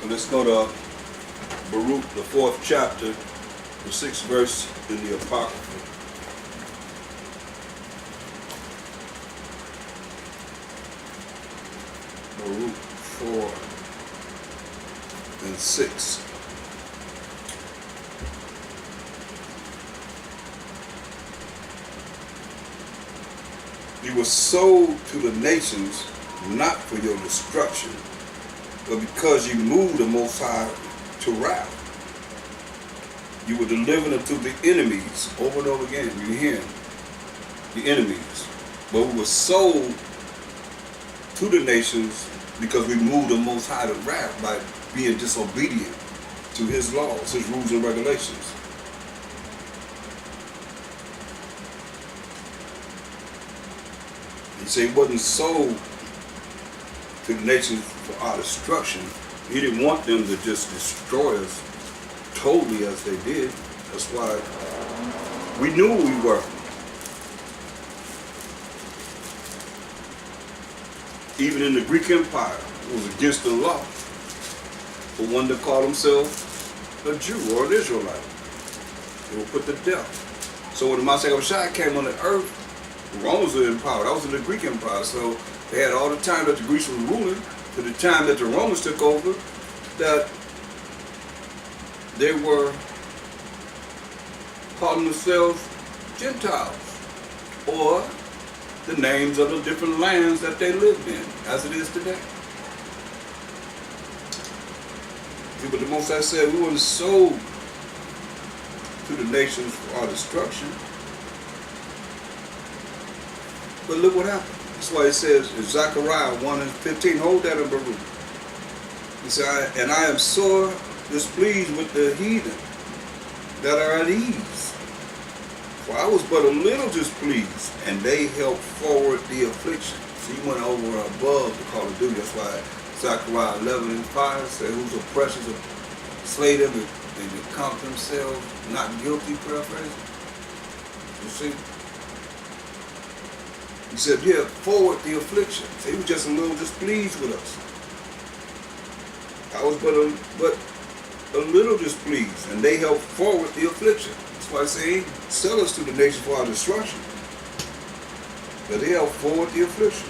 Let's go to Baruch, the 4th chapter, the 6th verse in the Apocrypha. Baruch 4 and 6. You were sold to the nations not for your destruction, but because you moved the Most High to wrath. You were delivered unto the enemies. Over and over again, you hear him. The enemies. But we were sold to the nations because we moved the Most High to wrath by being disobedient to his laws, his rules and regulations. He said he wasn't sold to the nations for our destruction. He didn't want them to just destroy us totally as they did. That's why we knew who we were. Even in the Greek Empire, it was against the law for one to call himself a Jew or an Israelite. They were put to death. So when the Mashiach came on the earth, the Romans were in power. That was in the Greek Empire. So they had all the time that the Greeks were ruling to the time that the Romans took over, that they were calling themselves Gentiles, or the names of the different lands that they lived in, as it is today. See, but the Most High said we weren't sold to the nations for our destruction. But look what happened. That's why it says in Zechariah 1 and 15, hold that in Baruch. He said, and I am sore displeased with the heathen that are at ease. For I was but a little displeased, and they helped forward the affliction. So he went over and above the call of duty. That's why Zechariah 11 and 5 said, whose oppressors have slayed them and they count themselves not guilty, paraphrase. You see? He said, yeah, forward the affliction. So he was just a little displeased with us. I was but a little displeased, and they helped forward the affliction. That's why I say, sell us to the nation for our destruction. But they helped forward the affliction.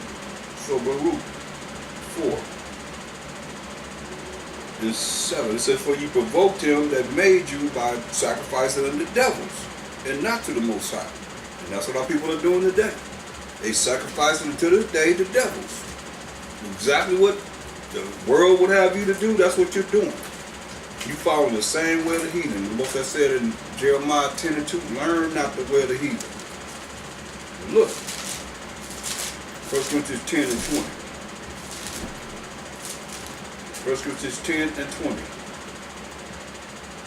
So Baruch 4 and 7, it says, for you provoked him that made you by sacrificing unto devils, and not to the Most High. And that's what our people are doing today. They sacrifice unto this day the devils. Exactly what the world would have you to do, that's what you're doing. You follow the same way of the heathen. The Most High said in Jeremiah 10 and 2, learn not the way of the heathen. Look, 1 Corinthians 10 and 20. 1 Corinthians 10 and 20.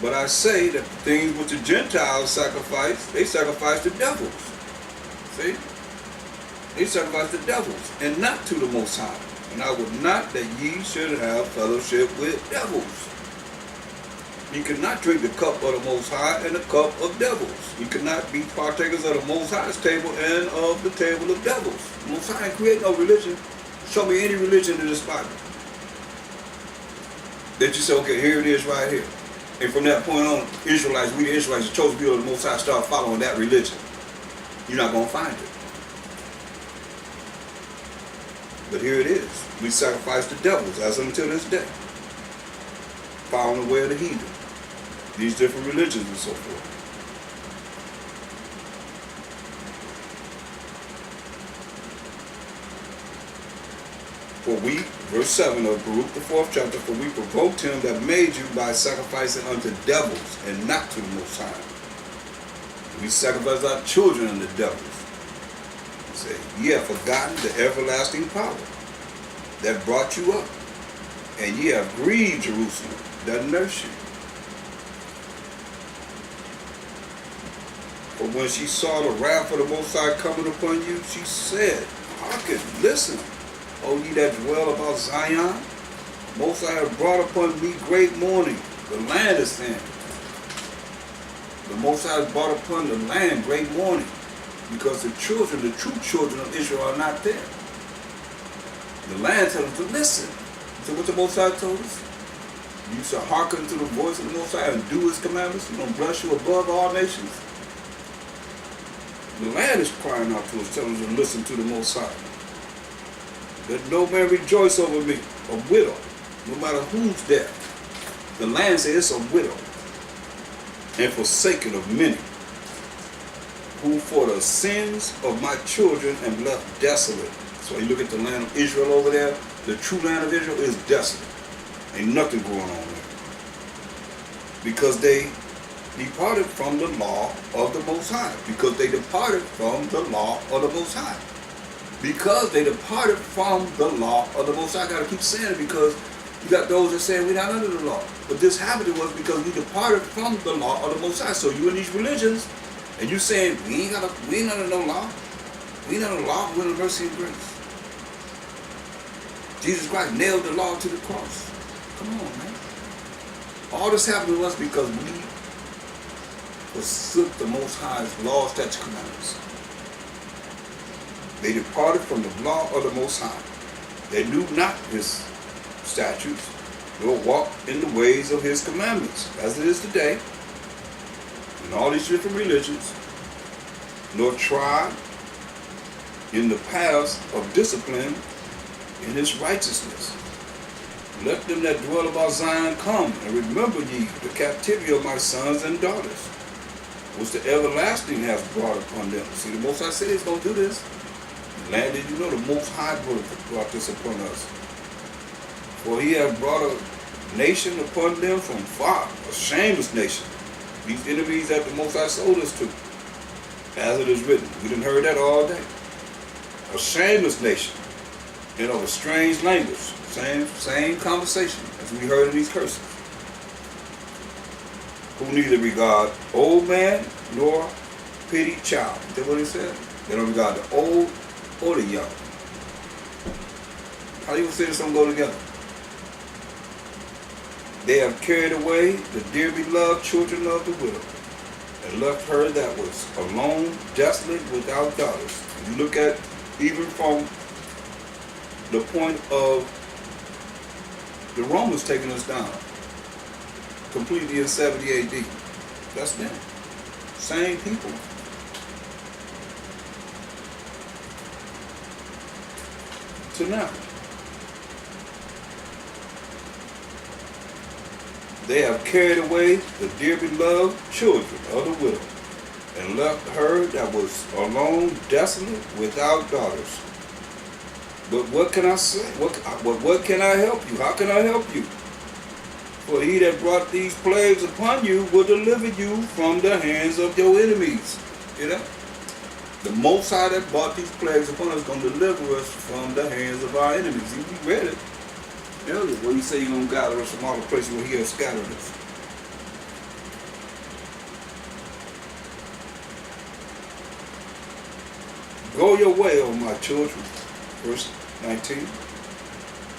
But I say that the things which the Gentiles sacrifice, they sacrifice to devils. See? They sacrifice to devils, and not to the Most High. And I would not that ye should have fellowship with devils. You cannot drink the cup of the Most High and the cup of devils. You cannot be partakers of the Most High's table and of the table of devils. The Most High ain't create no religion. Show me any religion in this Bible that you say, okay, here it is right here. And from that point on, Israelites, we the Israelites, the chosen people of the Most High, start following that religion. You're not going to find it. But here it is. We sacrifice to devils as until this day. Following the way of the heathen. These different religions and so forth. For we, verse 7 of Baruch the 4th chapter, for we provoked him that made you by sacrificing unto devils and not to the Most High. We sacrifice our children unto devils. Say, ye have forgotten the everlasting power that brought you up, and ye have grieved Jerusalem that nursed you. For when she saw the wrath of the Most High coming upon you, she said, hearken, listen, O ye that dwell about Zion, Most High have brought upon me great mourning. The land is thin. The Most High has brought upon the land great mourning, because the children, the true children of Israel, are not there. The land tells them to listen. So what the Most High told us? You shall hearken to the voice of the Most High and do His commandments. He's going to bless you above all nations. The land is crying out to us, telling us to listen to the Most High. Let no man rejoice over me, a widow, no matter who's there. The land says it's a widow, and forsaken of many, who for the sins of my children am left desolate. So you look at the land of Israel over there, the true land of Israel is desolate. Ain't nothing going on there. Because they departed from the law of the Most High. Because they departed from the law of the Most High. Because they departed from the law of the Most High. I got to keep saying it because you got those that say we're not under the law. But this happened to us because we departed from the law of the Most High. So you in these religions, and you saying we ain't under no law. We ain't under the law, we're under mercy and grace. Jesus Christ nailed the law to the cross. Come on, man. All this happened to us because we forsook the Most High's law, statutes, commandments. They departed from the law of the Most High. They knew not His statutes, nor walked in the ways of His commandments, as it is today, in all these different religions, nor tried in the paths of discipline in His righteousness. Let them that dwell about Zion come, and remember ye the captivity of my sons and daughters, which the everlasting has brought upon them. See, the Most High said He's going to do this. Land, did you know the Most High brought this upon us? For He hath brought a nation upon them from far, a shameless nation. These enemies that the Most High sold us to, as it is written. We done heard that all day. A shameless nation, and of a strange language. Same conversation as we heard in these curses. Who neither regard old man nor pity child. Is that what He said? They don't regard the old or the young. How you gonna say this don't go together? They have carried away the dear beloved children of the widow, and left her that was alone, desolate, without daughters. You look at even from the point of the Romans taking us down completely in 70 AD. That's them. Same people. To now. They have carried away the dear beloved children of the widow, and left her that was alone, desolate, without daughters. But what can I say? What can I help you? How can I help you? For He that brought these plagues upon you will deliver you from the hands of your enemies. You know? The Most High that brought these plagues upon us is going to deliver us from the hands of our enemies. We read it earlier where He said He's going to gather us from all the places where He has scattered us. Go your way, O my children. Verse 19.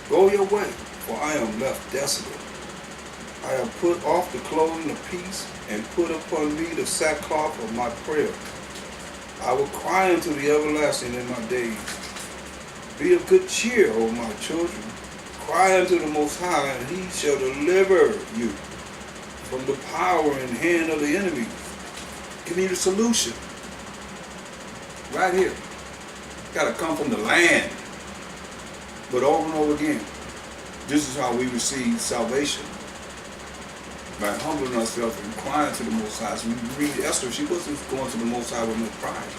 Go your way, for I am left desolate. I have put off the clothing of peace, and put upon me the sackcloth of my prayer. I will cry unto the everlasting in my days. Be of good cheer, O my children. Cry unto the Most High, and He shall deliver you from the power and hand of the enemy. Give me the solution. Right here. Got to come from the land. But over and over again, this is how we receive salvation. By humbling ourselves and crying to the Most High. So we read Esther, she wasn't going to the Most High with no pride.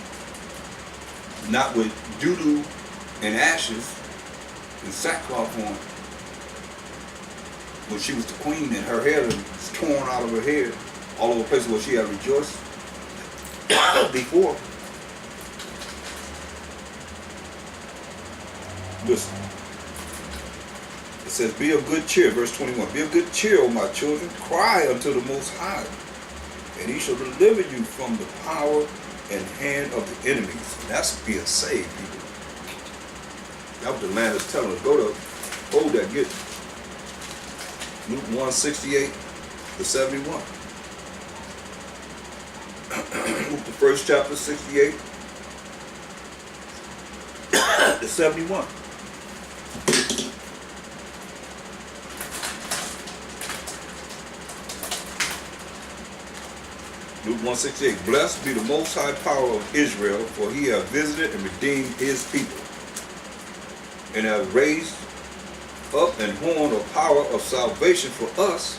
Not with doo-doo and ashes and sackcloth on. When she was the queen and her hair was torn out of her head all over places where she had rejoiced before. Listen. It says, be of good cheer, verse 21. Be of good cheer, O my children. Cry unto the Most High, and He shall deliver you from the power and hand of the enemies. And that's being saved, people. That was the land that's telling us. Go to, hold that, get Luke 1:68 to 71. Luke the first chapter, 68 to 71. Luke 1:68. Blessed be the most high power of Israel, for he hath visited and redeemed his people, and hath raised up an horn of power of salvation for us,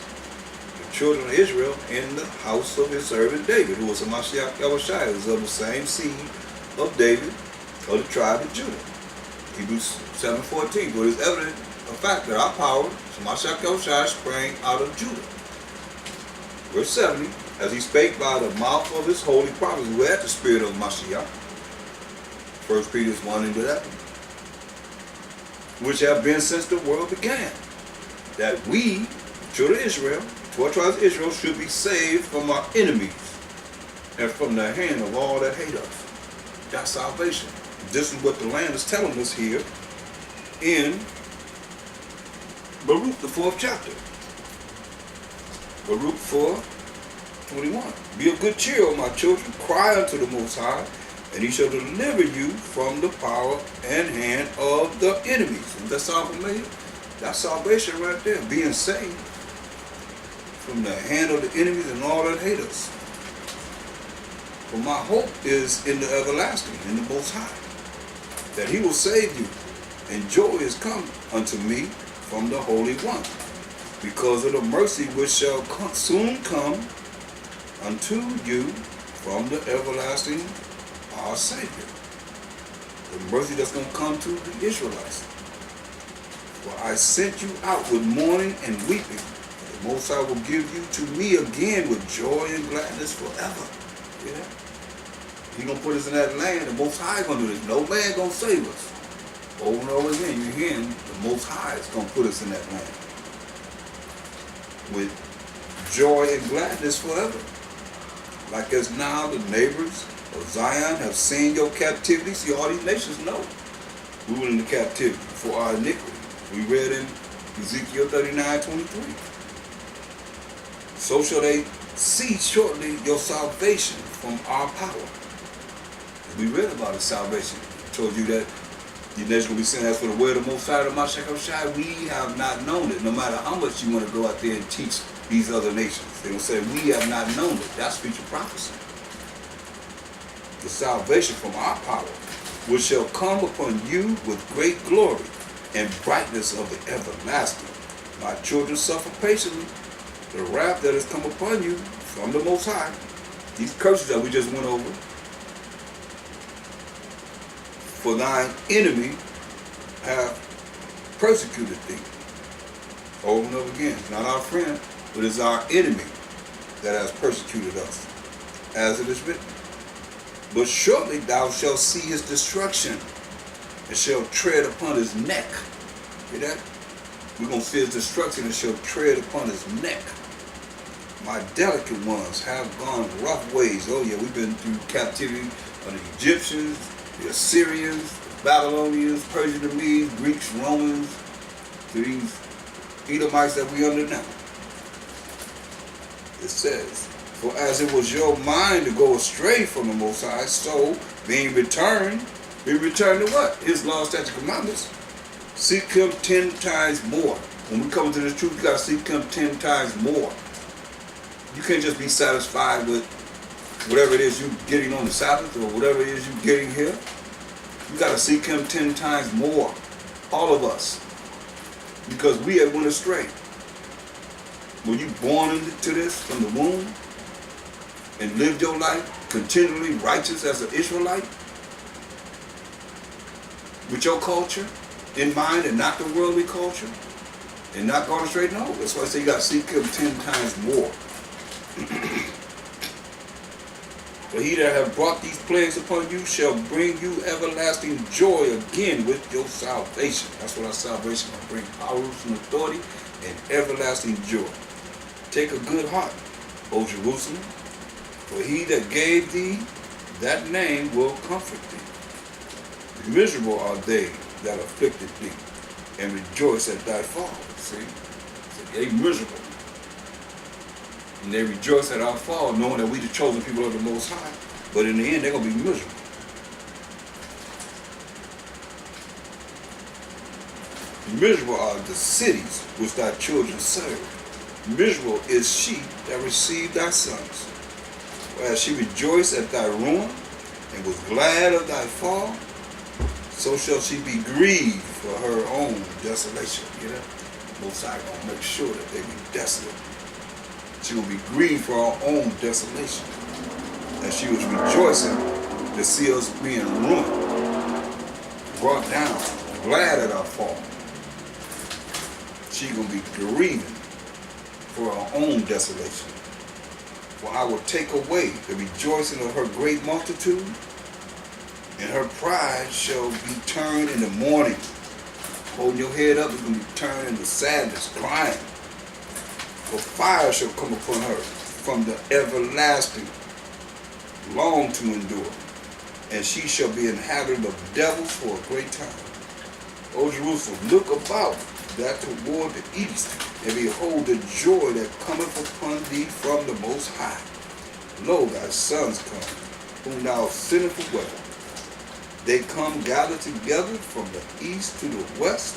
the children of Israel, in the house of his servant David, who was a Mashiach Yahushua, who was of the same seed of David, of the tribe of Judah. Hebrews 7:14. For it is evident the fact that our power, Mashiach Yahushua, sprang out of Judah. Verse 70. As he spake by the mouth of his holy prophets, who had the spirit of Mashiach. 1 Peter 1:11. Which have been since the world began, that we, children of Israel, 12 tribes of Israel, should be saved from our enemies and from the hand of all that hate us. That's salvation. This is what the Lamb is telling us here in Baruch, the 4th chapter. Baruch 4:21. Be of good cheer, O my children, cry unto the Most High, and he shall deliver you from the power and hand of the enemies. Does that sound familiar? That's salvation right there, being saved from the hand of the enemies and all that hate us. For my hope is in the everlasting, in the Most High, that he will save you, and joy is come unto me from the Holy One, because of the mercy which shall soon come unto you from the everlasting our Savior. The mercy that's going to come to the Israelites. For I sent you out with mourning and weeping. The Most High will give you to me again with joy and gladness forever. Yeah. He's going to put us in that land. The Most High is going to do this. No man going to save us. Over and over again, you hear him. The Most High is going to put us in that land with joy and gladness forever. Like as now the neighbors of Zion have seen your captivity. See, all these nations know we were in the captivity for our iniquity. We read in Ezekiel 39:23. So shall they see shortly your salvation from our power. We read about his salvation. I told you that the nation will be sent as for the word of the Most High, the Mashiach Shai. We have not known it. No matter how much you want to go out there and teach these other nations, they will say, we have not known it. That's future prophecy. The salvation from our power, which shall come upon you with great glory and brightness of the everlasting. My children suffer patiently the wrath that has come upon you from the Most High. These curses that we just went over. For thine enemy have persecuted thee. Over and over again. It's not our friend, but it's our enemy that has persecuted us. As it is written. But shortly thou shalt see his destruction, and shalt tread upon his neck. Hear that? We're going to see his destruction and shall tread upon his neck. My delicate ones have gone rough ways. Oh yeah, we've been through captivity of the Egyptians, the Assyrians, the Babylonians, Persians, the Medes, Greeks, Romans, to these Edomites that we under now. It says, for as it was your mind to go astray from the Most High, so being returned, be returned to what? His law, statutes, commandments. Seek him 10 times more. When we come to the truth, you got to seek him 10 times more. You can't just be satisfied with whatever it is you're getting on the Sabbath or whatever it is you're getting here. You got to seek him 10 times more. All of us. Because we have went astray. Were you born into this from the womb and lived your life continually righteous as an Israelite? With your culture in mind and not the worldly culture? And not going astray? No. That's why I say you got to seek him 10 times more. For he that hath brought these plagues upon you shall bring you everlasting joy again with your salvation. That's what our salvation will bring. Power and authority and everlasting joy. Take a good heart, O Jerusalem, for he that gave thee that name will comfort thee. Miserable are they that afflicted thee, and rejoice at thy fall. See? So they miserable. And they rejoice at our fall, knowing that we the chosen people of the Most High. But in the end, they're going to be miserable. Miserable are the cities which thy children serve. Miserable is she that received thy sons. As she rejoiced at thy ruin, and was glad of thy fall, so shall she be grieved for her own desolation. You know? Most High gonna make sure that they be desolate. She will be grieved for her own desolation. As she was rejoicing to see us being ruined, brought down, glad at our fall. She gonna be grieving for her own desolation. For I will take away the rejoicing of her great multitude, and her pride shall be turned into mourning. Holding your head up is going to be turned into sadness, crying. For fire shall come upon her from the everlasting, long to endure. And she shall be inhabited of devils for a great time. O Jerusalem, look about that toward the east, and behold the joy that cometh upon thee from the Most High. Lo, thy sons come, whom thou sendest away. They come gathered together from the east to the west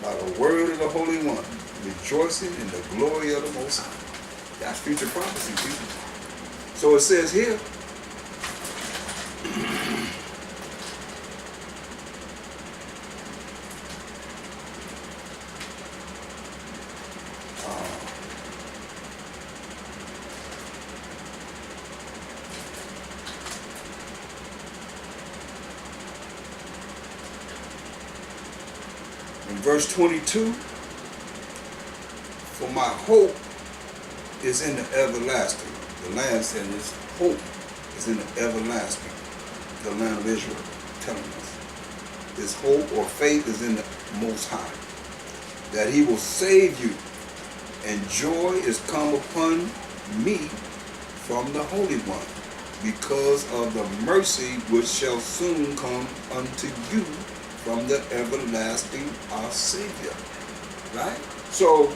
by the word of the Holy One, rejoicing in the glory of the Most High. That's future prophecy, people. So it says here, in verse 22, for my hope is in the everlasting. The land said his hope is in the everlasting. The land of Israel telling us. His hope or faith is in the Most High. That he will save you. And joy is come upon me from the Holy One, because of the mercy which shall soon come unto you from the everlasting our Savior. Right? So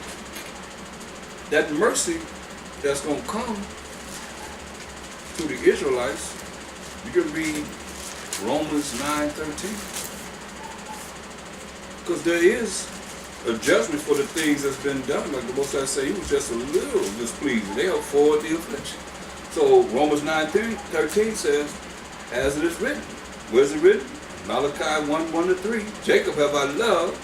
that mercy that's going to come to the Israelites, you can read Romans 9:13. Because there is a judgment for the things that's been done. Like the Most High say, he was just a little displeased. They afford the affliction. So Romans 9:13 says, as it is written. Where's it written? Malachi 1:1-3. Jacob have I loved,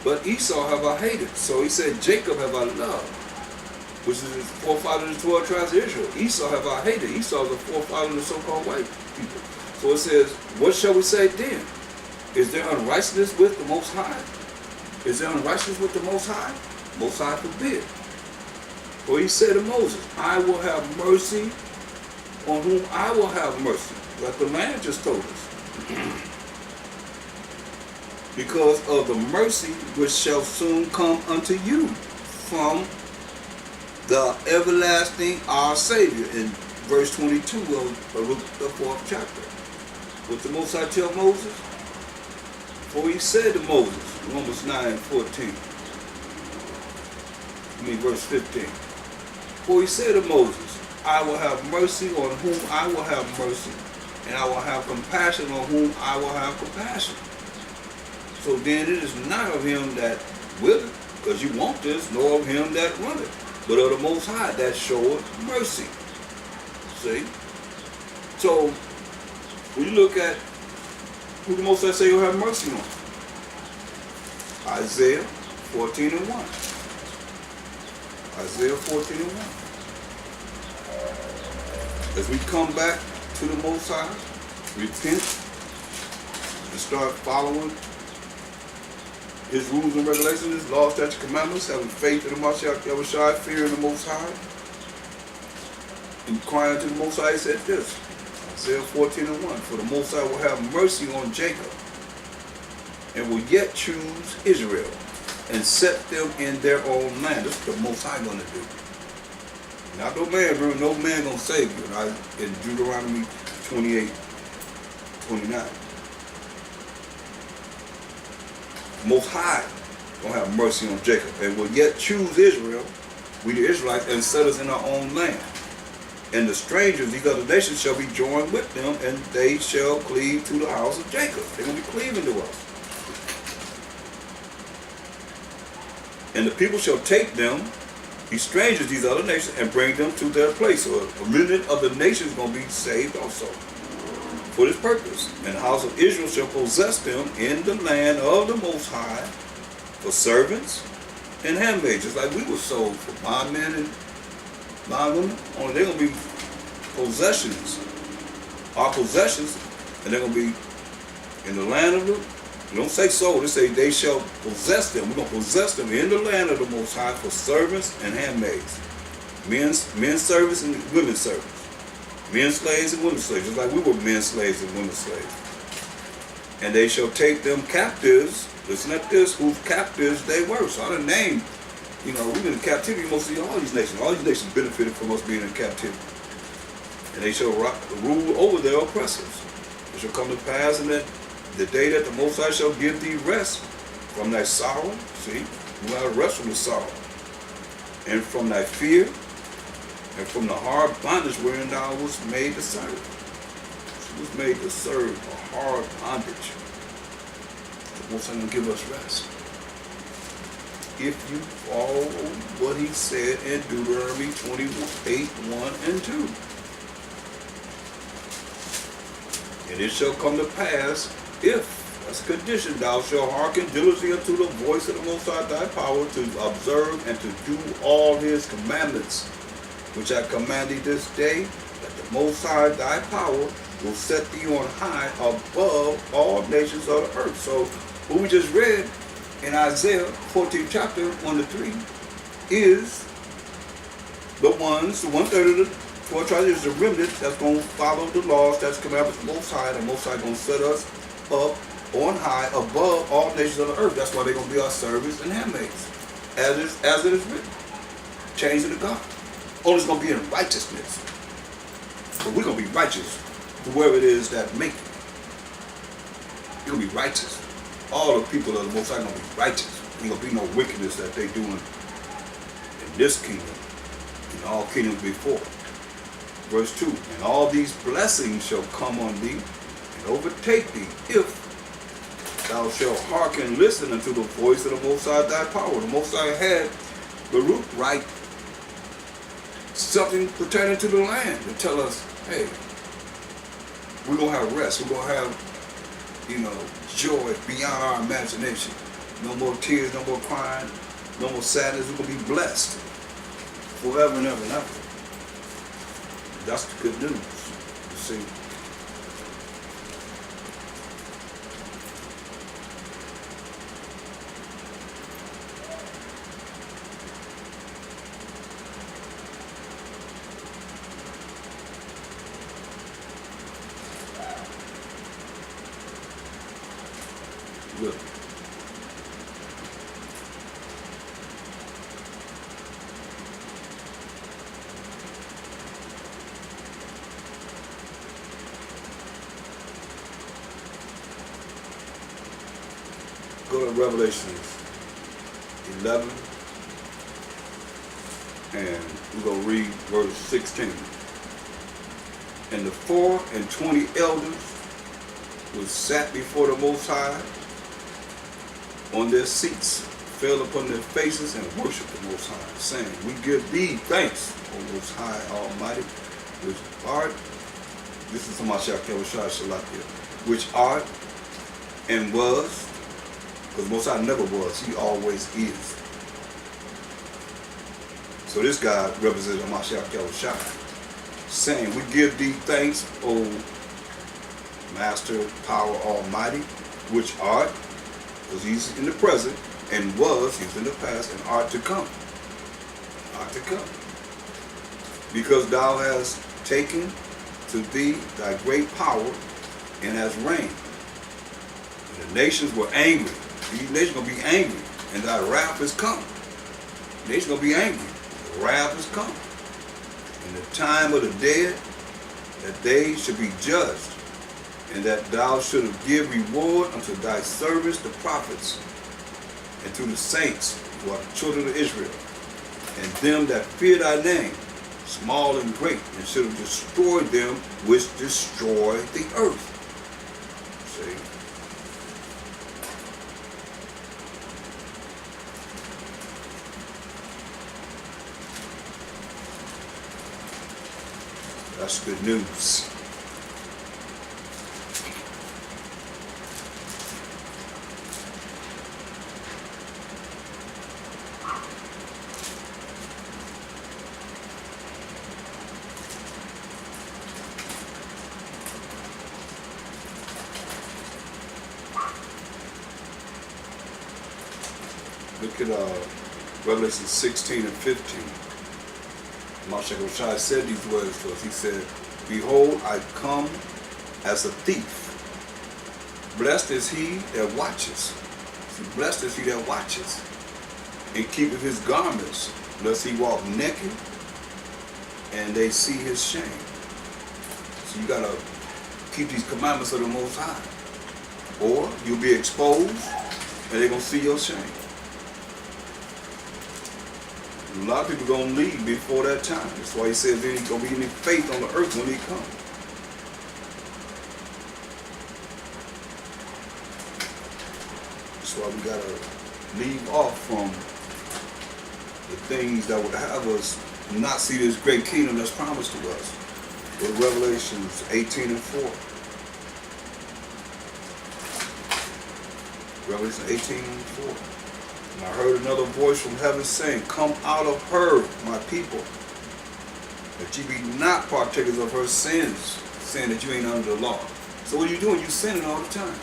but Esau have I hated. So he said, Jacob have I loved, which is the forefather of the 12 tribes of Israel. Esau have I hated. Esau is the forefather of the so-called white people. So it says, what shall we say then? Is there unrighteousness with the Most High? Is there unrighteousness with the Most High? Most High forbid. For he said to Moses, I will have mercy on whom I will have mercy. Like the man just told us. Because of the mercy which shall soon come unto you from the everlasting our Savior, in verse 22 of the 4th chapter. What the Most High tell Moses? For he said to Moses, Romans 9:14. Verse 15. For he said to Moses, I will have mercy on whom I will have mercy, and I will have compassion on whom I will have compassion. So then it is not of him that willeth, because you want this, nor of him that runneth, but of the Most High that showeth mercy. See? So when you look at who the Most High say you'll have mercy on, Isaiah 14:1. Isaiah 14:1. As we come back to the Most High, repent, and start following his rules and regulations, his laws, statutes, commandments, having faith in the Mashiach Yahushua, fearing the Most High, and crying to the Most High, he said this, Isaiah 14:1, for the Most High will have mercy on Jacob, and will yet choose Israel, and set them in their own land. This is what the Most High going to do. Not no man, bro. No man going to save you. In Deuteronomy 28:29. Most High going to have mercy on Jacob, and will yet choose Israel, we the Israelites, and set us in our own land. And the strangers, these other nations, shall be joined with them, and they shall cleave to the house of Jacob. They're going to be cleaving to us. And the people shall take them He strangers these other nations and bring them to their place. So a remnant of the nations is going to be saved also for this purpose. And the house of Israel shall possess them in the land of the Most High for servants and handmaids, just like we were sold for bondmen and bondwomen. Only they're going to be possessions, our possessions, and they're going to be in the land of the, you don't say sold, they say they shall possess them. We're going to possess them in the land of the Most High for servants and handmaids. Men's service and women's service. Men slaves and women slaves, just like we were men slaves and women slaves. And they shall take them captives, listen at this, whose captives they were. So I done named, we've been in captivity mostly all these nations. All these nations benefited from us being in captivity. And they shall rule over their oppressors. It shall come to pass in that the day that the Most High shall give thee rest from thy sorrow. See, you have rest from the sorrow. And from thy fear, and from the hard bondage wherein thou wast made to serve. She was made to serve a hard bondage. The Most High will give us rest. If you follow what he said in Deuteronomy 28, 1 and 2. And it shall come to pass, if, as a condition, thou shalt hearken diligently unto the voice of the Most High thy power, to observe and to do all his commandments, which I command thee this day, that the Most High thy power will set thee on high above all nations of the earth. So, what we just read in Isaiah 14th chapter 1 to 3 is the ones, the 1/3 of the 12 tribes is the remnant that's going to follow the laws, that's commandments of the Most High. The Most High going to set us up on high above all nations of the earth. That's why they're going to be our servants and handmaids, as it is written. Change to God. Only it's going to be in righteousness. But we're going to be righteous, whoever it is that make it. You're going to be righteous. All the people of the Most High are going to be righteous. There ain't going to be no wickedness that they doing in this kingdom, in all kingdoms before. Verse 2, and all these blessings shall come on thee and overtake thee, if thou shalt hearken and listen unto the voice of the Most High thy power. The Most High had Baruch write something pertaining to the land to tell us, hey, we're going to have rest. We're going to have, joy beyond our imagination. No more tears, no more crying, no more sadness. We're going to be blessed forever and ever and ever. That's the good news, you see. Good. Go to Revelation 11, and we're going to read verse 16. And the 24 elders which sat before the Most High on their seats fell upon their faces and worshiped the Most High, saying, we give thee thanks, O Most High Almighty, which art, this is Hamashiach Yahushua Shalakia, which art and was, because Most High never was, he always is. So this God represents Hamashiach Yahushua, saying, we give thee thanks, O Master, Power Almighty, which art, because he's in the present, and was, he's in the past, and art to come. Art to come. Because thou hast taken to thee thy great power, and hast reigned. And the nations were angry. These nations are going to be angry, and thy wrath is come. The nations are going to be angry. The wrath is come. In the time of the dead, that they should be judged, and that thou shouldst give reward unto thy servants the prophets, and to the saints who are the children of Israel, and them that fear thy name, small and great, and should have destroyed them which destroy the earth. See? That's good news. Look at Revelation 16 and 15. Mashiach said these words to us. He said, "Behold, I come as a thief. Blessed is he that watches. See, blessed is he that watches, and keepeth his garments, lest he walk naked, and they see his shame." So you gotta keep these commandments of the Most High, or you'll be exposed, and they're gonna see your shame. A lot of people are going to leave before that time. That's why he says there ain't going to be any faith on the earth when he comes. That's why we got to leave off from the things that would have us not see this great kingdom that's promised to us. With Revelations 18 and 4. Revelation 18 and 4. And I heard another voice from heaven saying, "Come out of her, my people, that ye be not partakers of her sins," saying that you ain't under the law. So what are you doing? You sinning all the time.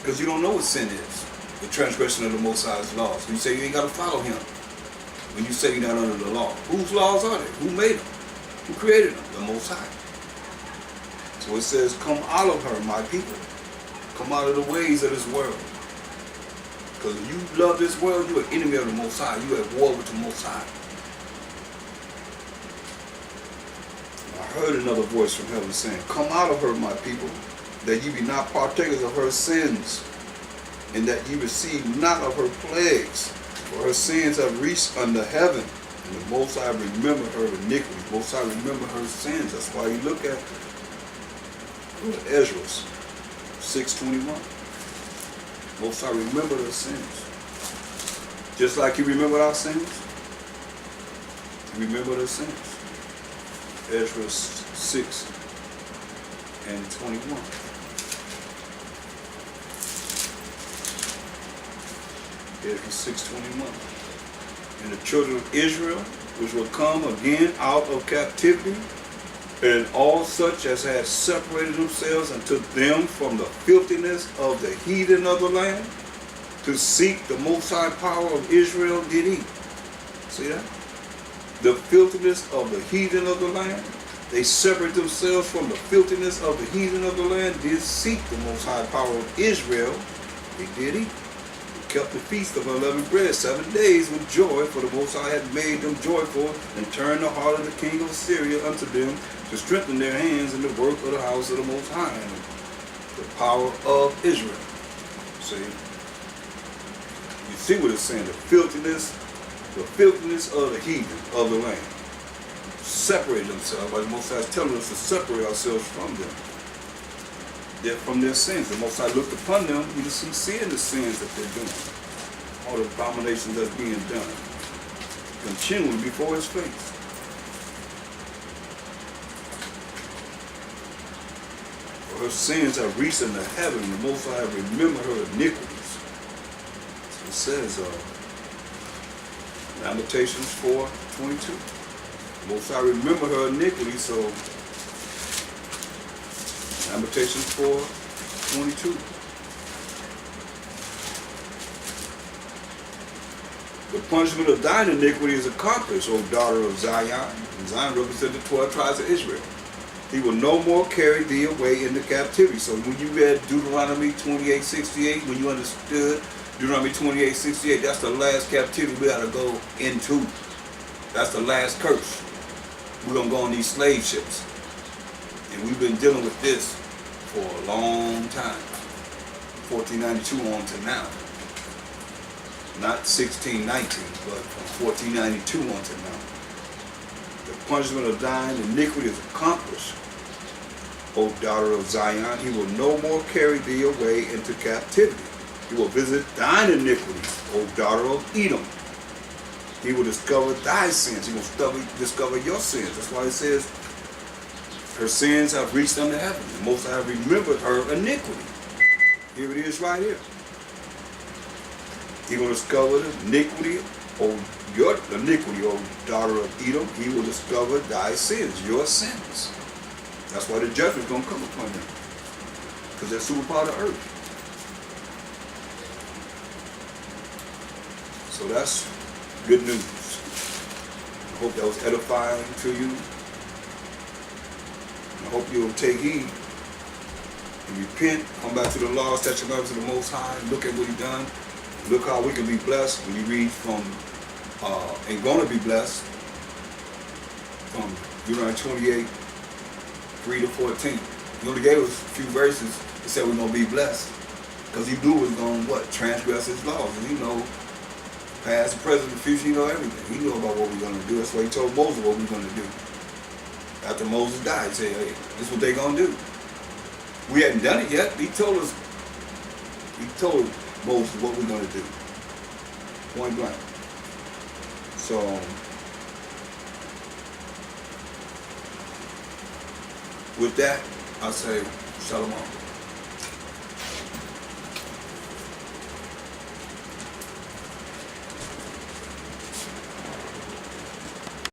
Because you don't know what sin is. The transgression of the Most High's laws. You say you ain't got to follow him. When you say you're not under the law. Whose laws are they? Who made them? Who created them? The Most High. So it says, "Come out of her, my people. Come out of the ways of this world." Because if you love this world, you're an enemy of the Most High. You're at war with the Most High. I heard another voice from heaven saying, "Come out of her, my people, that ye be not partakers of her sins, and that ye receive not of her plagues. For her sins have reached unto heaven, and the Most High remember her iniquities." The Most High remember her sins. That's why you look at Ezra 6:21. Most High remember their sins. Just like he remembered our sins, he remembered their sins. Ezra 6 and 21. Ezra 6:21. "And the children of Israel, which will come again out of captivity, and all such as had separated themselves and took them from the filthiness of the heathen of the land, to seek the Most High power of Israel did eat." See that? The filthiness of the heathen of the land. They separated themselves from the filthiness of the heathen of the land, did seek the Most High power of Israel. They did eat. They kept the feast of unleavened bread 7 days with joy, for the Most High had made them joyful, and turned the heart of the king of Syria unto them, to strengthen their hands in the work of the house of the Most High, and the power of Israel. See? You see what it's saying? The filthiness of the heathen of the land. Separate themselves, like the Most High is telling us to separate ourselves from them. They're from their sins. The Most High looked upon them, he just seeing the sins that they're doing. All the abominations that's being done. Continually before his face. Her sins have reached into heaven, and the Most High remember her iniquities. So it says, Lamentations 4:22. The Most High remember her iniquities, so Lamentations 4:22. "The punishment of thine iniquity is accomplished, O daughter of Zion." And Zion represents the 12 tribes of Israel. "He will no more carry thee away into captivity." So when you read Deuteronomy 28:68, when you understood Deuteronomy 28:68, that's the last captivity we got to go into. That's the last curse. We're going to go on these slave ships. And we've been dealing with this for a long time. 1492 on to now. Not 1619, but from 1492 on to now. "The punishment of thine iniquity is accomplished, O daughter of Zion. He will no more carry thee away into captivity. He will visit thine iniquities, O daughter of Edom. He will discover thy sins. He will discover your sins. That's why it says, her sins have reached unto heaven. The Most High have remembered her iniquity. Here it is right here. He will discover the iniquity, your iniquity, O daughter of Edom. He will discover thy sins, your sins. That's why the judgment is going to come upon them. Because they're super part of the earth. So that's good news. I hope that was edifying to you. I hope you'll take heed and repent, come back to the law, statutes, and commandments of the Most High, look at what He done, look how we can be blessed. When you read from, and gonna be blessed, from Deuteronomy 28, 3 to 14. He only gave us a few verses that said we're gonna be blessed. Because He knew we was gonna, transgress His laws. And He know past, present, and future, He know everything. He knew about what we're gonna do. That's why He told Moses what we're gonna do. After Moses died, he said, hey, this is what they're going to do. We hadn't done it yet. He told Moses what we're going to do. Point blank. So, with that, I say, Shalom.